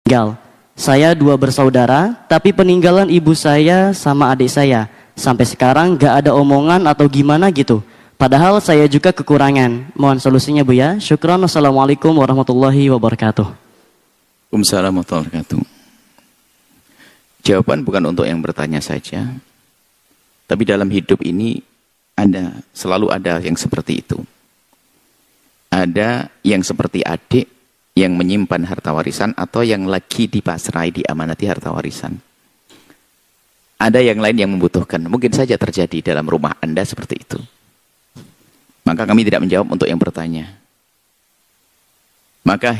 Tinggal. Saya 2 bersaudara, tapi peninggalan ibu saya sama adik saya. Sampai sekarang gak ada omongan atau gimana gitu. Padahal saya juga kekurangan. Mohon solusinya Bu ya. Syukran. Wassalamualaikum warahmatullahi wabarakatuh. Waalaikumsalam warahmatullahi wabarakatuh. Jawaban bukan untuk yang bertanya saja. Tapi dalam hidup ini selalu ada yang seperti itu. Ada yang seperti adik yang menyimpan harta warisan atau yang lagi dipasrai, diamanati harta warisan. Ada yang lain yang membutuhkan. Mungkin saja terjadi dalam rumah Anda seperti itu. Maka kami tidak menjawab untuk yang bertanya. Maka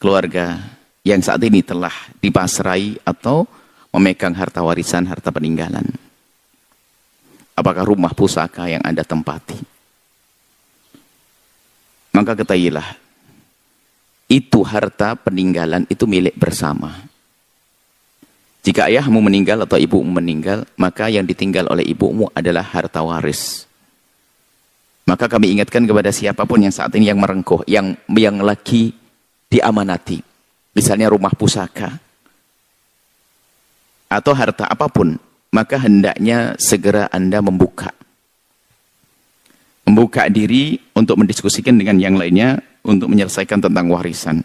keluarga yang saat ini telah dipasrai atau memegang harta warisan, harta peninggalan. Apakah rumah pusaka yang Anda tempati? Maka ketahuilah, itu harta peninggalan itu milik bersama. Jika ayahmu meninggal atau ibumu meninggal, maka yang ditinggal oleh ibumu adalah harta waris. Maka kami ingatkan kepada siapapun yang saat ini yang merengkuh, yang lagi diamanati, misalnya rumah pusaka atau harta apapun, maka hendaknya segera Anda membuka diri untuk mendiskusikan dengan yang lainnya untuk menyelesaikan tentang warisan.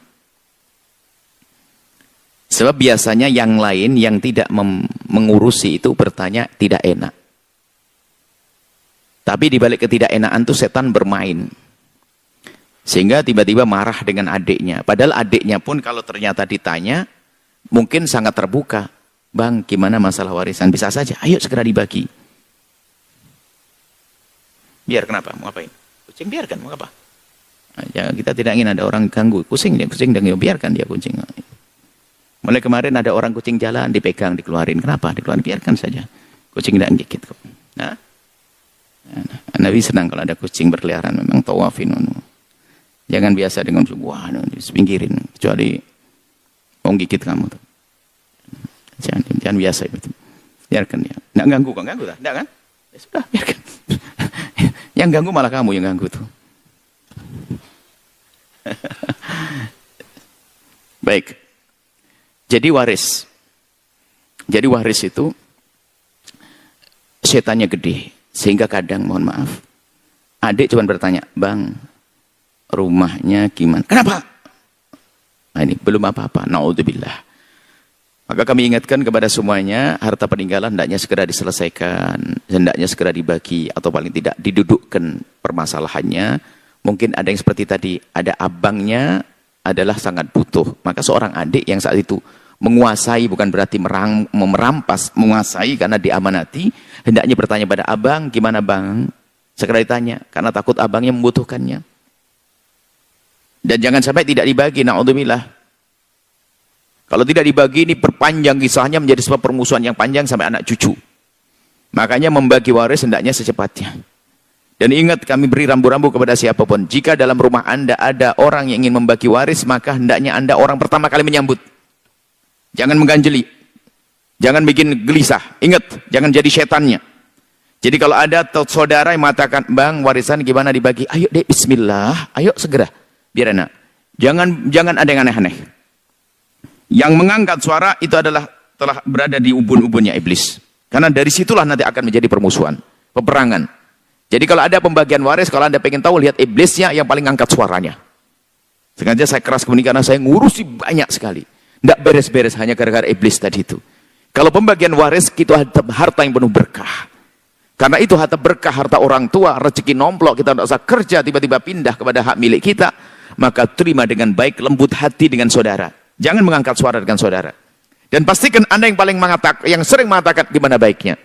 Sebab biasanya yang lain yang tidak mengurusi itu bertanya tidak enak. Tapi di balik ketidakenakan itu setan bermain. Sehingga tiba-tiba marah dengan adiknya. Padahal adiknya pun kalau ternyata ditanya, mungkin sangat terbuka. Bang, gimana masalah warisan? Bisa saja, ayo segera dibagi. Biar kenapa? Mau ngapain? Kucing biarkan, mau apa? Ya, kita tidak ingin ada orang ganggu. Kucing dan biarkan dia kucing. Mulai kemarin ada orang kucing jalan, dipegang, dikeluarin. Kenapa? Dikeluarin, biarkan saja. Kucing tidak gigit kok. Nah, Nabi senang kalau ada kucing berkeliaran, memang tawafin. Jangan biasa dengan wah, sepinggirin. Kecuali mau gigit kamu tuh. Jangan biasa itu. Biarkan dia. Nggak ganggu kok, ganggu tak? Nggak kan? Ya sudah, biarkan. Yang ganggu malah kamu yang ganggu tuh. Baik. Jadi waris itu setannya gede. Sehingga kadang, mohon maaf, adik cuma bertanya, bang, rumahnya gimana? Kenapa? Nah ini, belum apa-apa. Na'udzubillah. Maka kami ingatkan kepada semuanya, harta peninggalan hendaknya segera diselesaikan, hendaknya segera dibagi, atau paling tidak didudukkan permasalahannya. Mungkin ada yang seperti tadi, ada abangnya adalah sangat butuh. Maka seorang adik yang saat itu menguasai, bukan berarti merampas, menguasai karena diamanati, hendaknya bertanya pada abang, gimana bang? Segera ditanya, karena takut abangnya membutuhkannya. Dan jangan sampai tidak dibagi, na'udzubillah. Kalau tidak dibagi, ini perpanjang kisahnya menjadi sebab permusuhan yang panjang sampai anak cucu. Makanya membagi waris hendaknya secepatnya. Dan ingat, kami beri rambu-rambu kepada siapapun. Jika dalam rumah Anda ada orang yang ingin membagi waris, maka hendaknya Anda orang pertama kali menyambut. Jangan mengganjeli. Jangan bikin gelisah. Ingat, jangan jadi setannya. Jadi kalau ada saudara yang mengatakan, bang, warisan gimana dibagi? Ayo deh, bismillah. Ayo segera. Biar enak. Jangan ada yang aneh-aneh. Yang mengangkat suara itu adalah telah berada di ubun-ubunnya iblis. Karena dari situlah nanti akan menjadi permusuhan, peperangan. Jadi kalau ada pembagian waris, kalau Anda pengen tahu, lihat iblisnya yang paling angkat suaranya. Sengaja saya keras kemudian karena saya ngurusi banyak sekali. Tidak beres-beres hanya gara-gara iblis tadi itu. Kalau pembagian waris, itu harta yang penuh berkah. Karena itu harta berkah, harta orang tua, rezeki nomplok, kita tidak usah kerja, tiba-tiba pindah kepada hak milik kita. Maka terima dengan baik, lembut hati dengan saudara. Jangan mengangkat suara dengan saudara. Dan pastikan Anda yang sering mengatakan gimana baiknya.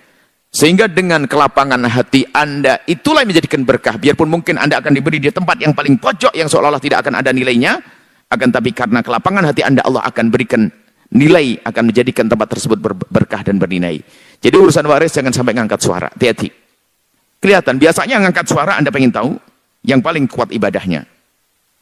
Sehingga dengan kelapangan hati Anda, itulah yang menjadikan berkah. Biarpun mungkin Anda akan diberi di tempat yang paling pojok, yang seolah-olah tidak akan ada nilainya. Akan tapi karena kelapangan hati Anda, Allah akan berikan nilai, akan menjadikan tempat tersebut berkah dan bernilai. Jadi urusan waris jangan sampai ngangkat suara. Hati-hati. Kelihatan, biasanya ngangkat suara Anda pengen tahu, yang paling kuat ibadahnya.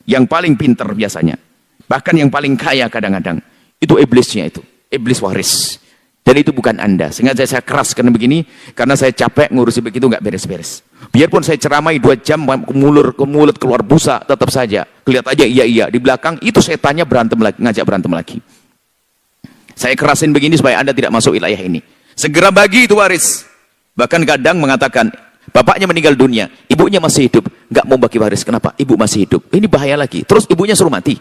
Yang paling pintar biasanya. Bahkan yang paling kaya kadang-kadang. Itu iblisnya itu. Iblis waris. Dan itu bukan Anda. Sengaja saya keras karena begini. Karena saya capek ngurusi begitu nggak beres-beres. Biarpun saya ceramai 2 jam ke mulut keluar busa. Tetap saja. Kelihat aja iya, di belakang itu setannya berantem lagi, ngajak berantem lagi. Saya kerasin begini supaya Anda tidak masuk wilayah ini. Segera bagi itu waris. Bahkan kadang mengatakan, bapaknya meninggal dunia, ibunya masih hidup, nggak mau bagi waris. Kenapa? Ibu masih hidup. Ini bahaya lagi. Terus ibunya suruh mati.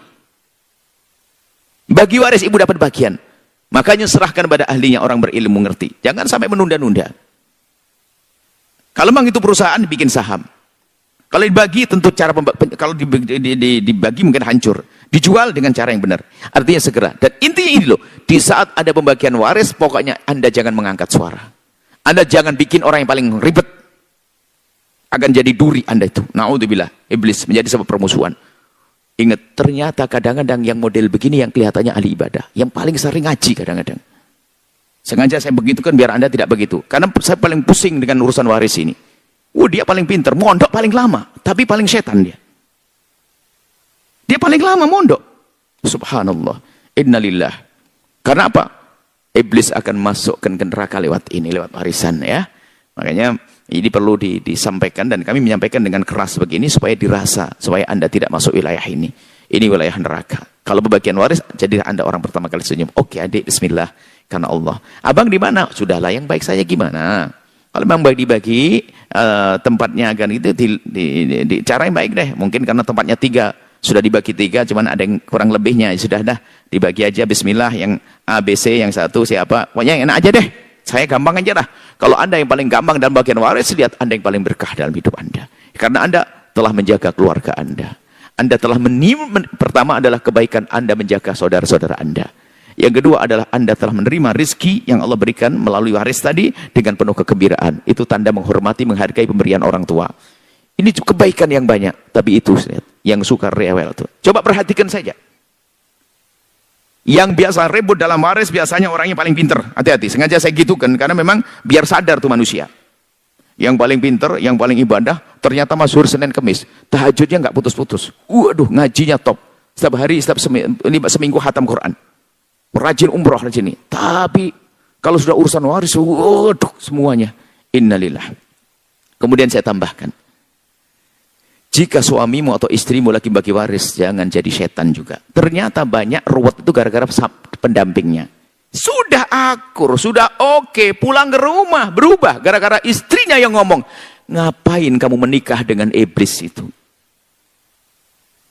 Bagi waris, ibu dapat bagian. Makanya serahkan pada ahlinya, orang berilmu ngerti. Jangan sampai menunda-nunda. Kalau memang itu perusahaan, bikin saham. Kalau dibagi tentu cara kalau dibagi mungkin hancur. Dijual dengan cara yang benar. Artinya segera. Dan intinya ini loh, di saat ada pembagian waris, pokoknya Anda jangan mengangkat suara. Anda jangan bikin orang yang paling ribet. Akan jadi duri Anda itu. Na'udzubillah. Iblis menjadi sebab permusuhan. Ingat, ternyata kadang-kadang yang model begini yang kelihatannya ahli ibadah. Yang paling sering ngaji kadang-kadang. Sengaja saya begitu kan biar Anda tidak begitu. Karena saya paling pusing dengan urusan waris ini. Dia paling pinter, mondok paling lama. Tapi paling setan dia. Dia paling lama mondok. Subhanallah. Innalillah. Karena apa? Iblis akan masukkan ke neraka lewat ini, lewat warisan ya. Makanya ini perlu disampaikan dan kami menyampaikan dengan keras begini supaya dirasa, supaya Anda tidak masuk wilayah ini. Ini wilayah neraka. Kalau pembagian waris, jadi Anda orang pertama kali senyum. Oke adik, bismillah. Karena Allah. Abang di mana? Sudahlah, yang baik saya gimana? Kalau memang baik dibagi, tempatnya akan itu di cara yang baik deh. Mungkin karena tempatnya 3. Sudah dibagi 3, cuman ada yang kurang lebihnya. Sudah dah, dibagi aja bismillah. Yang A, B, C, yang satu siapa. Pokoknya yang enak aja deh. Saya gampang aja dah. Kalau Anda yang paling gampang dalam bagian waris, lihat Anda yang paling berkah dalam hidup Anda. Karena Anda telah menjaga keluarga Anda. Anda telah pertama adalah kebaikan Anda menjaga saudara-saudara Anda. Yang kedua adalah Anda telah menerima rizki yang Allah berikan melalui waris tadi dengan penuh kegembiraan. Itu tanda menghormati, menghargai pemberian orang tua. Ini kebaikan yang banyak. Tapi itu yang suka rewel tuh. Coba perhatikan saja. Yang biasa ribut dalam waris biasanya orangnya paling pinter. Hati-hati, sengaja saya gitukan karena memang biar sadar tuh manusia. Yang paling pinter, yang paling ibadah, ternyata Mazhur Senin Kemis. Tahajudnya nggak putus-putus. Waduh, ngajinya top. Setiap hari, seminggu khatam Quran. Rajin umroh rajin ini. Tapi kalau sudah urusan waris, waduh semuanya. Innalillah. Kemudian saya tambahkan. Jika suamimu atau istrimu lagi bagi waris, jangan jadi setan juga. Ternyata banyak ruwet itu gara-gara pendampingnya. Sudah akur, sudah oke, pulang ke rumah, berubah. Gara-gara istrinya yang ngomong, ngapain kamu menikah dengan iblis itu?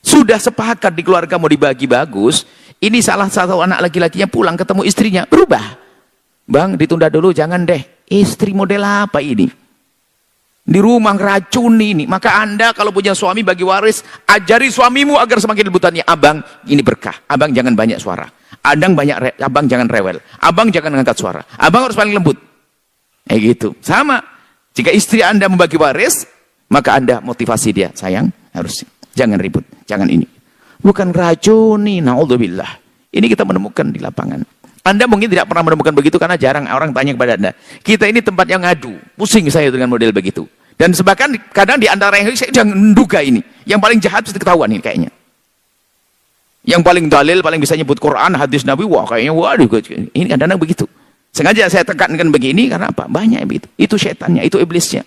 Sudah sepakat di keluarga mau dibagi bagus, ini salah satu anak laki-lakinya pulang ketemu istrinya, berubah. Bang, ditunda dulu, jangan deh. Istri model apa ini? Di rumah racuni ini. Maka Anda kalau punya suami bagi waris, ajari suamimu agar semakin lebutannya. Abang, ini berkah. Abang jangan banyak suara. Abang jangan rewel. Abang jangan angkat suara. Abang harus paling lembut. Gitu. Sama. Jika istri Anda membagi waris, maka Anda motivasi dia. Sayang, harus jangan ribut. Jangan ini. Bukan racuni. Na'udzubillah. Ini kita menemukan di lapangan. Anda mungkin tidak pernah menemukan begitu karena jarang orang tanya kepada Anda. Kita ini tempat yang ngadu. Pusing saya dengan model begitu. Dan sebabkan kadang di antara yang saya jangan menduga ini. Yang paling jahat pasti ketahuan ini kayaknya. Yang paling dalil, paling bisa nyebut Quran, hadis Nabi, wah kayaknya waduh. Ini kadang-kadang begitu. Sengaja saya tekankan begini karena apa? Banyak begitu. Itu setannya, itu iblisnya.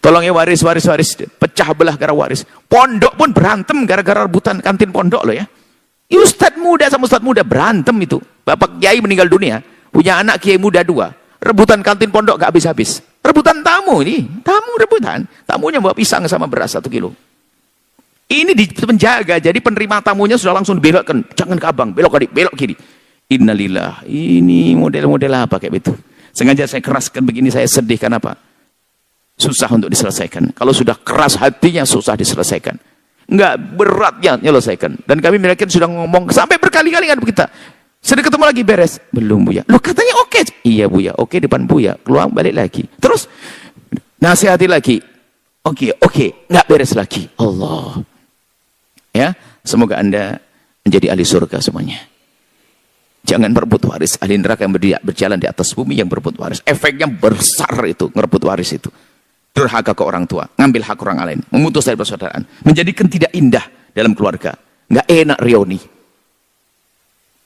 Tolong ya waris. Pecah belah gara waris. Pondok pun berantem gara-gara rebutan kantin pondok loh ya. Ustadz muda sama ustadz muda berantem itu. Bapak kiai meninggal dunia, punya anak kiai muda 2. Rebutan kantin pondok gak habis-habis. Rebutan tamu ini, tamu rebutan. Tamunya bawa pisang sama beras 1 kilo. Ini dipenjaga, jadi penerima tamunya sudah langsung dibelokkan. Jangan ke abang, belok kiri, belok kiri. Innalillah, ini model-model apa kayak begitu. Sengaja saya keraskan begini, saya sedih, kenapa? Susah untuk diselesaikan. Kalau sudah keras hatinya, susah diselesaikan. Enggak beratnya menyelesaikan. Dan kami mereka sudah ngomong sampai berkali-kali kan kita. Sudah ketemu lagi beres. Belum Buya. Loh katanya oke. Iya Buya. Oke depan Buya. Keluar balik lagi. Terus nasihati lagi. Oke. Enggak beres lagi. Allah. Ya. Semoga Anda menjadi ahli surga semuanya. Jangan berebut waris. Ahli neraka yang berjalan di atas bumi yang berebut waris. Efeknya besar itu. Ngerebut waris itu. Durhaka ke orang tua, ngambil hak orang lain, memutus dari persaudaraan, menjadikan tidak indah dalam keluarga, nggak enak reuni.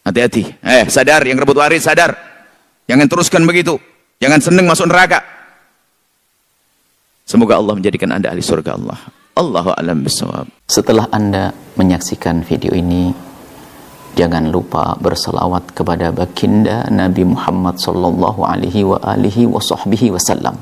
Hati-hati, sadar yang rebut waris, sadar, jangan teruskan begitu, jangan seneng masuk neraka. Semoga Allah menjadikan Anda ahli surga Allah. Allahu a'lam bishawab. Setelah Anda menyaksikan video ini, jangan lupa berselawat kepada baginda Nabi Muhammad sallallahu alaihi wa alihi wa sahbihi wasallam.